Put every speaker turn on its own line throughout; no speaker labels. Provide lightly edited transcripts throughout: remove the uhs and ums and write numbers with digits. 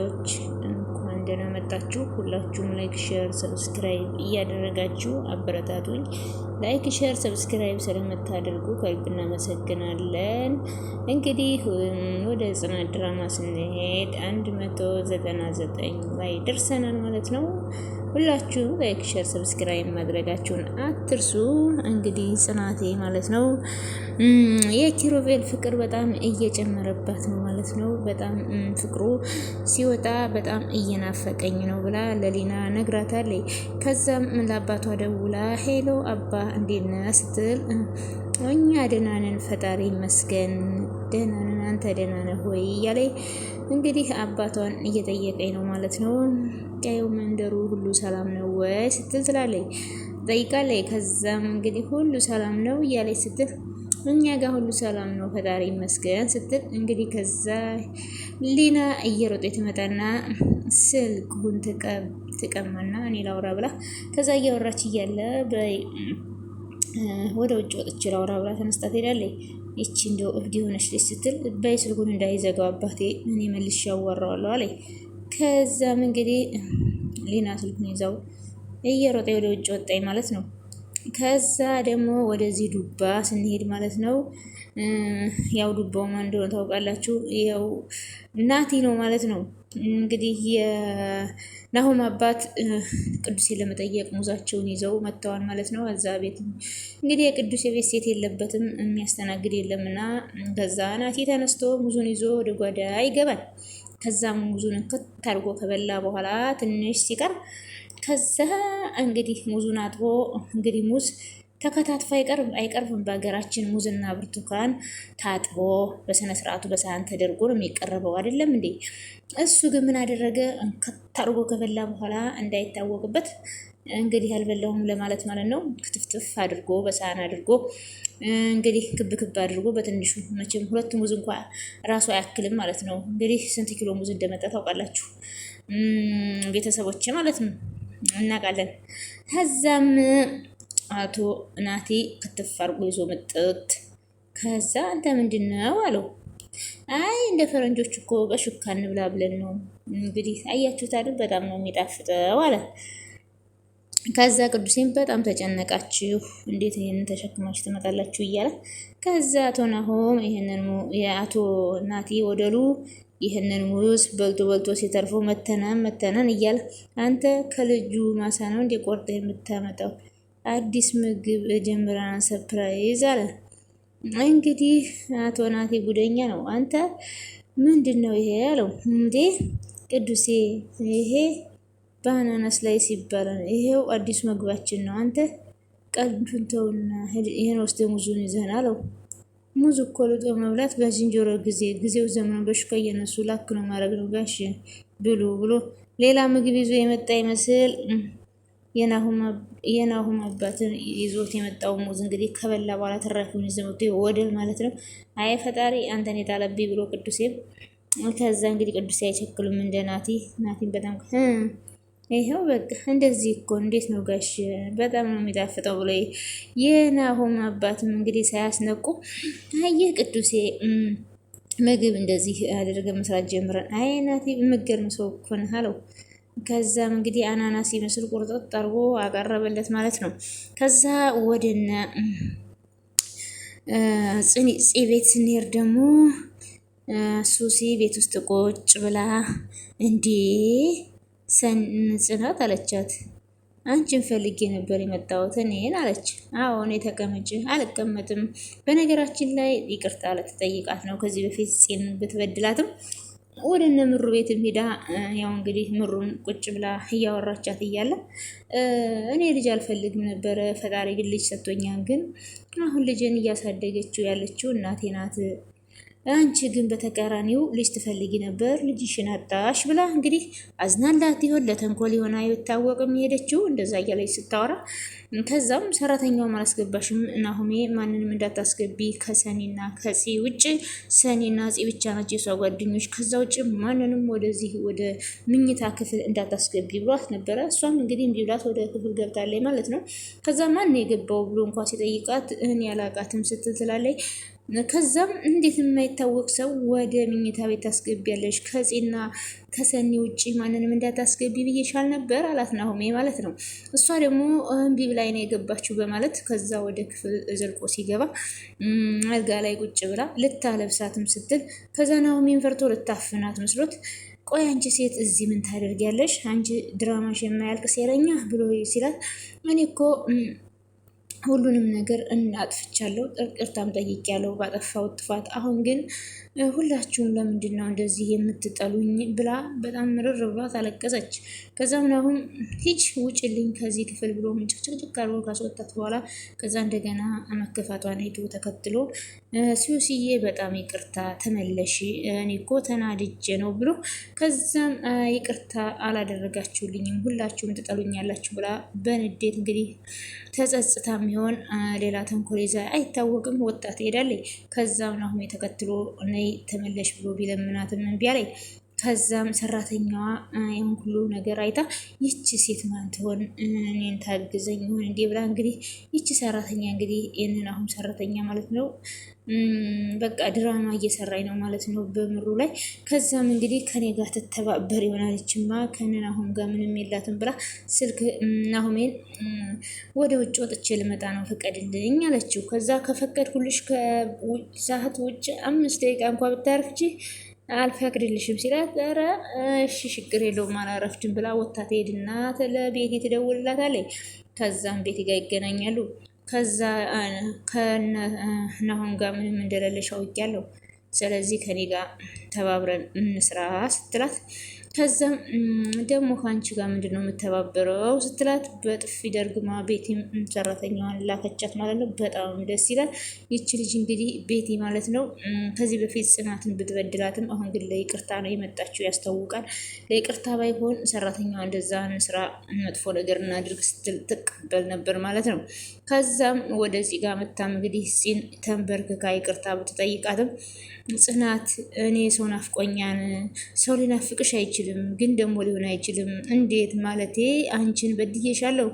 ተከታታዮች እንኳን ደህና መጣችሁ። ሁላችሁም ላይክ፣ ሼር፣ ሰብስክራይብ እያደረጋችሁ አበረታቱኝ። ላይክ፣ ሼር፣ ሰብስክራይብ ስለምታደርጉ ከልብ እናመሰግናለን። እንግዲህ ወደ ጽናት ድራማ ስንሄድ 199 ላይ ደርሰናል ማለት ነው። ሁላችሁ ላይክ፣ ሼር፣ ሰብስክራይብ ማድረጋችሁን አትርሱ። እንግዲህ ጽናቴ ማለት ነው የኪሩቤል ፍቅር በጣም እየጨመረባት ነው ማለት ነው። በጣም ፍቅሩ ሲወጣ በጣም እየናፈቀኝ ነው ብላ ለሊና ነግራታለች። ከዛም ለአባቷ ደውላ ሄሎ አባ እንዴት ነህ ስትል እኛ ደህና ነን ፈጣሪ ይመስገን ደህና ነን፣ አንተ ደህና ነህ ወይ እያለኝ እንግዲህ አባቷን እየጠየቀኝ ነው ማለት ነው። ቀየው መንደሩ ሁሉ ሰላም ነው ወይ ስትል ትላለች ጠይቃለች። ከዛም እንግዲህ ሁሉ ሰላም ነው እያለች ስትል እኛ ጋር ሁሉ ሰላም ነው ፈጣሪ ይመስገን ስትል እንግዲህ ከዛ ሊና እየሮጠ ትመጣና ስልኩን ትቀማና እኔ ላውራ ብላ ከዛ እያወራች እያለ ወደ ውጭ ወጥቼ ላውራ ብላ ተነስታ ትሄዳለች። ይቺ እንደው እብድ የሆነች ልጅ ስትል በይ ስልኩን እንዳይዘጋው አባቴ እኔ መልሼ አዋራዋለሁ አለኝ። ከዛም እንግዲህ ሊና ስልኩን ይዛው እየሮጠ ወደ ውጭ ወጣኝ ማለት ነው። ከዛ ደግሞ ወደዚህ ዱባ ስንሄድ ማለት ነው ያው ዱባው ማን እንደሆነ ታውቃላችሁ? ያው ናቲ ነው ማለት ነው። እንግዲህ የናሆም አባት ቅዱሴን ለመጠየቅ ሙዛቸውን ይዘው መጥተዋል ማለት ነው። እዛ ቤት እንግዲህ የቅዱሴ ቤት ሴት የለበትም የሚያስተናግድ የለምና ከዛ ናቲ ተነስቶ ሙዙን ይዞ ወደ ጓዳ ይገባል። ከዛም ሙዙን ከታርጎ ከበላ በኋላ ትንሽ ሲቀር ከዛ እንግዲህ ሙዙን አጥቦ እንግዲህ ሙዝ ተከታትፎ አይቀርብም በሀገራችን ሙዝና ብርቱካን ታጥቦ በስነ ስርዓቱ በሳህን ተደርጎ ነው የሚቀርበው አይደለም እንዴ? እሱ ግን ምን አደረገ? ከታርጎ ከበላ በኋላ እንዳይታወቅበት እንግዲህ አልበላሁም ለማለት ማለት ነው። ክትፍትፍ አድርጎ በሳህን አድርጎ እንግዲህ ክብ ክብ አድርጎ በትንሹ መቼም ሁለት ሙዝ እንኳ ራሱ አያክልም ማለት ነው። እንግዲህ ስንት ኪሎ ሙዝ እንደመጣ ታውቃላችሁ ቤተሰቦች ማለት ነው እናውቃለን። ከዛም አቶ ናቲ ክትፍ አድርጎ ይዞ መጥት ከዛ አንተ ምንድን ነው አለው። አይ እንደ ፈረንጆች እኮ በሹካ እንብላ ብለን ነው እንግዲህ አያችሁት አይደል በጣም ነው የሚጣፍጠው አለ። ከዛ ቅዱሴን በጣም ተጨነቃችሁ እንዴት ይሄንን ተሸክማችሁ ትመጣላችሁ እያለ ከዛ አቶ ናሆም ይሄንን የአቶ ናቲ ወደሉ ይሄንን ሙዝ በልቶ ሲተርፎ መተናን እያለ አንተ ከልጁ ማሳ ነው እንደ ቆርጠ የምታመጣው አዲስ ምግብ ጀምረናን ሰርፕራይዝ አለ። እንግዲህ አቶ ናቲ ጉደኛ ነው። አንተ ምንድን ነው ይሄ ያለው። እንዴ ቅዱሴ ይሄ በአናናስ ላይ ሲባል ይሄው አዲሱ ምግባችን ነው። አንተ ቀልዱን ተውና ይሄን ወስደ ሙዙን ይዘን አለው። ሙዝ እኮ ልጦ መብላት በዝንጀሮ ጊዜው ዘመኑ በሹካ እየነሱ ላክ ነው ማድረግ ነው ጋሽ ብሎ ሌላ ምግብ ይዞ የመጣ ይመስል የናሁም አባትን ይዞት የመጣው ሙዝ እንግዲህ ከበላ በኋላ ተራፊውን ይዘመጡ ወደል ማለት ነው። አይ ፈጣሪ አንተን የጣለብኝ ብሎ ቅዱሴም ከዛ እንግዲህ ቅዱሴ አይቸክሉም እንደ ናቲን በጣም ይሄው በቃ እንደዚህ እኮ እንዴት ነው ጋሽ በጣም ነው የሚጣፍጠው ብሎ የናሆም አባትም እንግዲህ ሳያስነቁ አየህ ቅዱሴ ምግብ እንደዚህ አድርገ መስራት ጀምረን አይ ናቲ የምትገርም ሰው እኮ ነህ አለው። ከዛም እንግዲህ አናናስ ይመስል ቁርጥጥ አድርጎ አቀረበለት ማለት ነው። ከዛ ወደነ ጽኒ ቤት ስንሄድ ደግሞ ሱሲ ቤት ውስጥ ቁጭ ብላ እንዴ ጽናት አለቻት። አንቺን ፈልጌ ነበር የመጣሁት እኔን አለች። አዎ እኔ ተቀመጭ። አልቀመጥም። በነገራችን ላይ ይቅርታ ልትጠይቃት ነው። ከዚህ በፊት ጽን ብትበድላትም ወደ እነ ምሩ ቤትም ሄዳ ያው እንግዲህ ምሩን ቁጭ ብላ እያወራቻት እያለ እኔ ልጅ አልፈልግም ነበረ ፈጣሪ ግን ልጅ ሰጥቶኛል። ግን አሁን ልጅን እያሳደገችው ያለችው እናቴ ናት። አንቺ ግን በተቃራኒው ልጅ ትፈልጊ ነበር ልጅሽን አጣሽ ብላ እንግዲህ አዝናላት ይሆን ለተንኮል ይሆን አይታወቅም ሄደችው እንደዛ እያለች ስታወራ ከዛም ሰራተኛው አላስገባሽም ናሆሜ ማንንም እንዳታስገቢ ከሰኒና ከፂ ውጭ ሰኒና ፂ ብቻ ናቸው የሷ ጓደኞች ከዛ ውጭ ማንንም ወደዚህ ወደ ምኝታ ክፍል እንዳታስገቢ ብሏት ነበረ። እሷም እንግዲህ እምቢ ብላት ወደ ክፍል ገብታለች ማለት ነው። ከዛ ማን የገባው ብሎ እንኳን ሲጠይቃት እኔ ያላቃትም ስትል ትላለች። ከዛም እንዴት የማይታወቅ ሰው ወደ ምኝታ ቤት ታስገቢያለሽ? ከፄና ከሰኒ ውጭ ማንንም እንዳታስገቢ ብዬሻል ነበር አላት ናሆሜ ማለት ነው። እሷ ደግሞ እምቢ ብላኝ ነው የገባችው በማለት ከዛ ወደ ክፍል ዘልቆ ሲገባ አልጋ ላይ ቁጭ ብላ ልታለብሳትም ስትል ከዛ ናሆሜን ፈርቶ ልታፍናት መስሎት ቆይ አንቺ ሴት እዚህ ምን ታደርጊያለሽ? አንቺ ድራማሽ የማያልቅ ሴረኛ ብሎ ሲላት እኔ እኮ ሁሉንም ነገር አጥፍቻለሁ፣ ይቅርታም ጠይቄያለሁ ባጠፋሁት ጥፋት። አሁን ግን ሁላችሁም ለምንድን ነው እንደዚህ የምትጠሉኝ ብላ በጣም ምርር ብላ ታለቀሰች። ከዛም አሁን ሂጅ ውጭልኝ ከዚህ ክፍል ብሎ ምንጭቅጭቅጭቅ አድርጎ ካስወጣት በኋላ ከዛ እንደገና መከፋቷን አይቶ ተከትሎ ሲዩስዬ በጣም ይቅርታ ተመለሺ፣ እኔ እኮ ተናድጄ ነው ብሎ ከዛም ይቅርታ አላደረጋችሁልኝም፣ ሁላችሁም ትጠሉኛላችሁ ብላ በንዴት እንግዲህ ተጸጽታ የሚሆን ሌላ ተንኮል ይዛ አይታወቅም ወጣ ትሄዳለች። ከዛም ናሆሜ ተከትሎ ነይ ተመለሽ ብሎ ቢለምናትም እምቢ አለኝ። ከዛም ሰራተኛዋ ይህን ሁሉ ነገር አይታ ይቺ ሴት ማን ትሆን እኔን ታግዘኝ ይሆን እንዴ ብላ እንግዲህ ይቺ ሰራተኛ እንግዲህ ይህንን አሁን ሰራተኛ ማለት ነው በቃ ድራማ እየሰራኝ ነው ማለት ነው በምሩ ላይ። ከዛም እንግዲህ ከኔ ጋር ትተባበር ይሆናለችማ ከነን አሁን ጋር ምንም የላትም ብላ ስልክ ናሆሜን ወደ ውጭ ወጥቼ ልመጣ ነው ፍቀድልኝ አለችው። ከዛ ከፈቀድኩልሽ ከሰዓት ውጭ 5 ደቂቃ እንኳ ብታረፍጂ አልፈቅድልሽም ሲላት ኧረ እሺ ችግር የለውም አላረፍድም ብላ ወጥታ ትሄድና ለቤቲ ትደውልላታለች። ከዛም ቤቲ ጋር ይገናኛሉ። ከዛ ከናሆም ጋር ምንም እንደሌለሽ አውቄያለሁ፣ ስለዚህ ከኔ ጋር ተባብረን እንስራ ስትላት ከዛም ደግሞ ከአንቺ ጋር ምንድን ነው የምተባበረው ስትላት በጥፊ ደርግማ ቤቲም ሰራተኛዋን ላከቻት ማለት ነው። በጣም ደስ ይላል። ይቺ ልጅ እንግዲህ ቤቲ ማለት ነው ከዚህ በፊት ጽናትን ብትበድላትም አሁን ግን ለይቅርታ ነው የመጣችው ያስታውቃል። ለይቅርታ ባይሆን ሰራተኛዋ እንደዛ ስራ መጥፎ ነገር እናድርግ ስትል ትቀበል ነበር ማለት ነው። ከዛም ወደዚህ ጋር መታም እንግዲህ ሲን ተንበርክካ ይቅርታ ብትጠይቃትም ጽናት እኔ ሰው ናፍቆኛን ሰው ሊናፍቅሽ አይችልም፣ ግን ደግሞ ሊሆን አይችልም። እንዴት ማለቴ አንቺን በድዬሻለሁ፣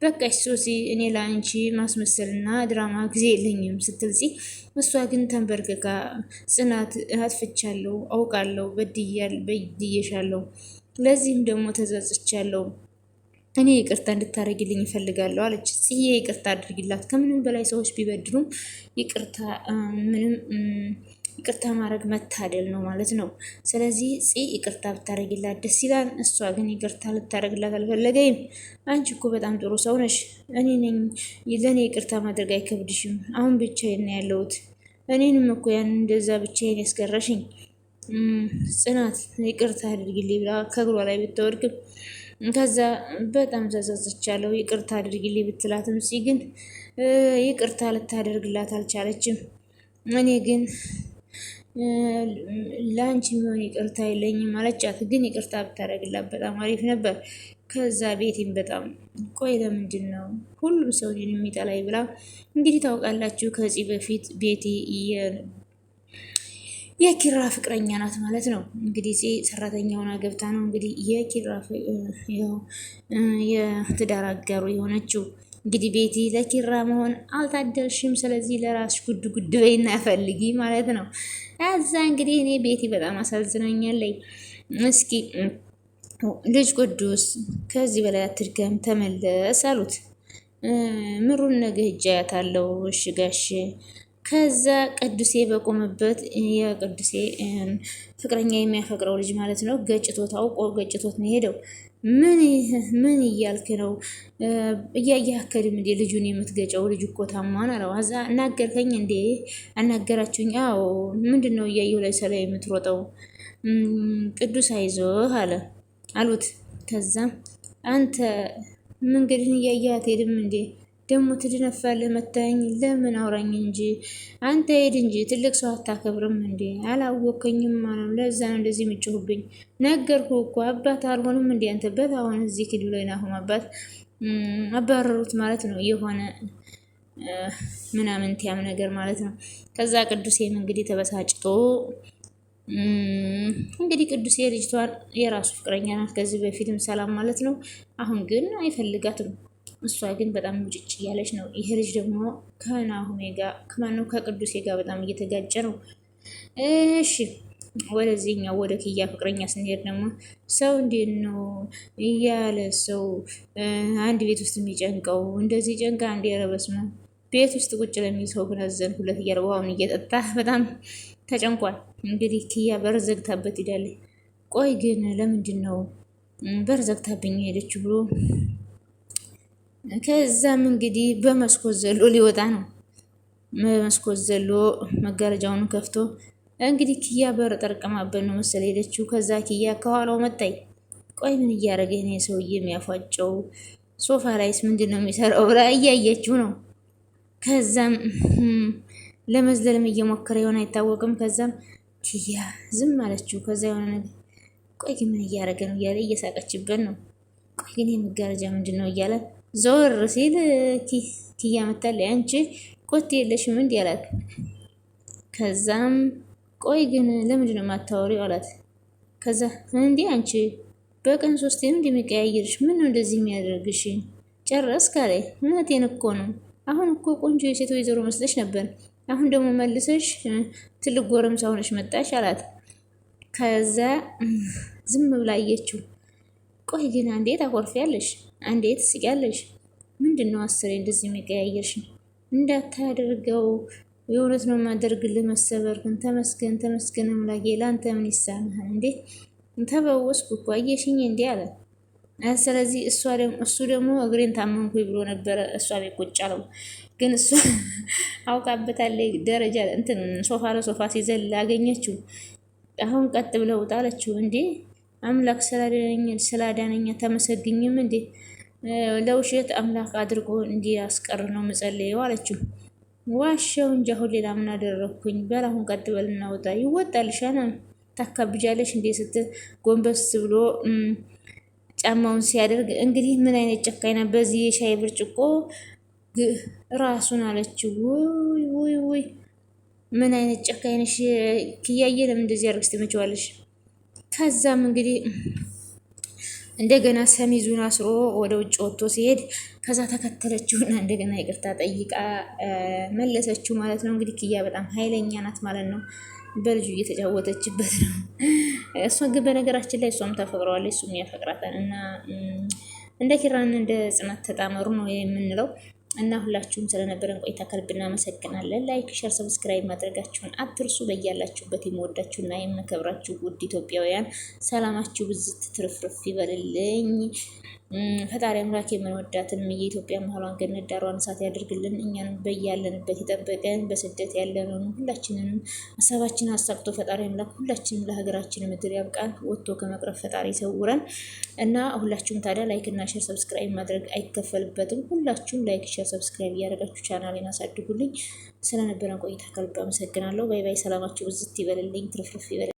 በቃ ሶሲ እኔ ለአንቺ ማስመሰልና ድራማ ጊዜ የለኝም ስትል እሷ ግን ተንበርክካ ጽናት አጥፍቻለሁ፣ አውቃለሁ፣ በድዬሻለሁ፣ ለዚህም ደግሞ ተጸጽቻለሁ፣ እኔ ይቅርታ እንድታደርግልኝ ይፈልጋለሁ አለች። ጽዬ ይቅርታ አድርጊላት፣ ከምንም በላይ ሰዎች ቢበድሉም ይቅርታ ምንም ይቅርታ ማድረግ መታደል ነው ማለት ነው። ስለዚህ ይቅርታ ብታደርግላት ደስ ይላል። እሷ ግን ይቅርታ ልታደርግላት አልፈለገኝም። አንቺ እኮ በጣም ጥሩ ሰው ነሽ፣ እኔ ነኝ ለእኔ ይቅርታ ማድረግ አይከብድሽም። አሁን ብቻዬን ነው ያለሁት፣ እኔንም እኮ ያን እንደዛ ብቻዬን ያስቀረሽኝ ጽናት ይቅርታ አድርጊልኝ ብላ ከእግሯ ላይ ብትወድቅም ከዛ በጣም ተጸጽቻለሁ ይቅርታ አድርጊልኝ ብትላትም ግን ይቅርታ ልታደርግላት አልቻለችም። እኔ ግን ለአንቺ የሚሆን ይቅርታ የለኝም አለቻት። ግን ይቅርታ ብታደርግላት በጣም አሪፍ ነበር። ከዛ ቤቲም በጣም ቆይ ለምንድን ነው ሁሉም ሰው የሚጠላይ ብላ እንግዲህ ታውቃላችሁ ከዚህ በፊት ቤቲ የኪራ ፍቅረኛ ናት ማለት ነው። እንግዲህ ሰራተኛውን ገብታ ነው እንግዲህ የኪራ የትዳር አጋሩ የሆነችው። እንግዲህ ቤቲ ለኪራ መሆን አልታደርሽም፣ ስለዚህ ለራስሽ ጉድ ጉድ በይና ፈልጊ ማለት ነው። እዛ እንግዲህ እኔ ቤቲ በጣም አሳዝናኛለኝ። እስኪ ልጅ ቅዱስ ከዚህ በላይ አትድገም ተመለስ አሉት። ምሩን ነገ ሂጅ አያታለሁ። እሺ ጋሼ። ከዛ ቅዱሴ በቆመበት የቅዱሴ ፍቅረኛ የሚያፈቅረው ልጅ ማለት ነው ገጭቶት አውቆ ገጭቶት ነው ሄደው። ምን እያልክ ነው? እያየህ አከድም እንዴ ልጁን የምትገጨው? ልጁ እኮ ታሟን አለው። አዛ አናገርከኝ እንዴ? አናገራችሁኝ? አዎ። ምንድን ነው እያየሁ ላይ ሰላ የምትሮጠው? ቅዱስ አይዞህ አሉት። ከዛ አንተ መንገድን እያየህ አትሄድም እንዴ? ደግሞ ትድነፋለህ መታኝ። ለምን አውራኝ እንጂ አንተ ሄድ እንጂ ትልቅ ሰው አታከብርም እንዴ? አላወከኝም ማለት ነው። ለዛ ነው እንደዚህ የምጮህብኝ። ነገርኩህ እኮ አባት አልሆንም እንዴ አንተ በት አሁን እዚህ ክዱ ላይ ናሁም አባት አባረሩት ማለት ነው። የሆነ ምናምን ቲያም ነገር ማለት ነው። ከዛ ቅዱሴም እንግዲህ ተበሳጭቶ እንግዲህ ቅዱሴ ልጅቷን የራሱ ፍቅረኛ ናት ከዚህ በፊትም ሰላም ማለት ነው። አሁን ግን አይፈልጋትም። እሷ ግን በጣም ሙጭጭ እያለች ነው። ይሄ ልጅ ደግሞ ከናሁሜ ጋር ከማነው ከቅዱሴ ጋር በጣም እየተጋጨ ነው። እሺ ወደዚህኛው ወደ ኪያ ፍቅረኛ ስንሄድ ደግሞ ሰው እንዴት ነው እያለ ሰው አንድ ቤት ውስጥ የሚጨንቀው እንደዚህ ጨንቃ አንድ የረበስመ ቤት ውስጥ ቁጭ ለሚል ሰው ግን አዘንኩለት እያለ ውሃውን እየጠጣ በጣም ተጨንቋል። እንግዲህ ኪያ በር ዘግታበት ሄዳለች። ቆይ ግን ለምንድን ነው በር ዘግታብኝ ሄደች ብሎ ከዛም እንግዲህ በመስኮት ዘሎ ሊወጣ ነው። በመስኮት ዘሎ መጋረጃውን ከፍቶ እንግዲህ ኪያ በር ጠርቅማበት ነው መሰለ ሄደችው። ከዛ ኪያ ከኋላው መጣይ። ቆይ ምን እያደረገ ነው ሰውዬ የሚያፏጨው? ሶፋ ላይስ ምንድን ነው የሚሰራው ብላ እያየችው ነው። ከዛም ለመዝለልም እየሞከረ የሆነ አይታወቅም። ከዛም ኪያ ዝም አለችው። ከዛ የሆነ ነገር ቆይ ግን ምን እያደረገ ነው እያለ እየሳቀችበት ነው። ቆይ ግን የመጋረጃ ምንድን ነው እያለ ዘወር ሲል ኪያ መታለች። አንቺ ኮቴ የለሽም እንዲህ አላት። ከዛም ቆይ ግን ለምንድን ነው የማታወሪው አላት። ከዛ እንዲህ አንቺ በቀን 3 እንደሚቀያየርሽ ምን ነው እንደዚህ የሚያደርግሽ? ጨረስክ አለኝ። እውነቴን እኮ ነው። አሁን እኮ ቆንጆ የሴት ወይዘሮ መስለሽ ነበር። አሁን ደግሞ መልሰሽ ትልቅ ጎረምሳ ሆነሽ መጣሽ አላት። ከዛ ዝም ብላ አየችው። ቆይ ግን አንዴ ታኮርፊያለሽ፣ አንዴ ትስቂያለሽ። ምንድን ነው አስሬ እንደዚህ የሚቀያየርሽ? እንዳታደርገው የእውነት ነው የማደርግልህ መሰበርክን። ተመስገን ተመስገን አምላኬ፣ ለአንተ ምን ይሳንሃል እንዴ? ተበወስኩ እኮ አየሽኝ እንዴ አለ። ስለዚህ እሱ ደግሞ እግሬን ታመምኩኝ ብሎ ነበረ እሷ ቤት ቁጭ አለው። ግን እሷ አውቃበታለች። ደረጃ እንትን ሶፋ ለሶፋ ሲዘል አገኘችው። አሁን ቀጥ ብለው ጣለችው። እንዴ አምላክ ስላዳነኛ ተመሰግኝም እንዴ? ለውሸት አምላክ አድርጎ እንዲያስቀር ነው ምጸልየው አለችው። ዋሻው እንጂ አሁን ሌላ ምን አደረግኩኝ? በል አሁን ቀጥ በል እናውጣ። ይወጣልሻል ታካብጃለሽ እንዴ ስትል ጎንበስ ብሎ ጫማውን ሲያደርግ እንግዲህ ምን አይነት ጨካኝ ናት በዚህ የሻይ ብርጭቆ ራሱን አለችው። ውይ ውይ ውይ ምን አይነት ጨካኝ ነሽ ኪያዬ፣ ለምን እንደዚህ አድርግሽ ትመጪዋለሽ? ከዛም እንግዲህ እንደገና ሰሚዙን አስሮ ወደ ውጭ ወጥቶ ሲሄድ ከዛ ተከተለችውና እንደገና ይቅርታ ጠይቃ መለሰችው ማለት ነው። እንግዲህ ኪያ በጣም ኃይለኛ ናት ማለት ነው። በልጁ እየተጫወተችበት ነው። እሷ ግን በነገራችን ላይ እሷም ታፈቅረዋለች፣ እሱም ያፈቅራታል። እና እንደ ኪራን እንደ ጽናት ተጣመሩ ነው የምንለው። እና ሁላችሁም ስለነበረን ቆይታ ከልብ እናመሰግናለን። ላይክ፣ ሸር፣ ሰብስክራይብ ማድረጋችሁን አትርሱ። በያላችሁበት የምወዳችሁና የምከብራችሁ ውድ ኢትዮጵያውያን ሰላማችሁ ብዝት ትርፍርፍ ይበልልኝ። ፈጣሪ አምላክ የምንወዳትንም የኢትዮጵያ መሀሏን ገነት ዳሯን እሳት ያድርግልን። እኛንም በያለንበት ይጠበቀን። በስደት ያለንን ሁላችንንም ሀሳባችን አሳክቶ ፈጣሪ አምላክ ሁላችንም ለሀገራችን ምድር ያብቃን። ወጥቶ ከመቅረብ ፈጣሪ ይሰውረን እና ሁላችሁም ታዲያ ላይክ እና ሼር ሰብስክራይብ ማድረግ አይከፈልበትም። ሁላችሁም ላይክ ሼር ሰብስክራይብ እያደረጋችሁ ቻናሌን አሳድጉልኝ። ስለነበረን ቆይታ ከልብ አመሰግናለሁ። ባይ ባይ። ሰላማችሁ ብዝት ይበልልኝ፣ ትርፍርፍ ይበልልኝ።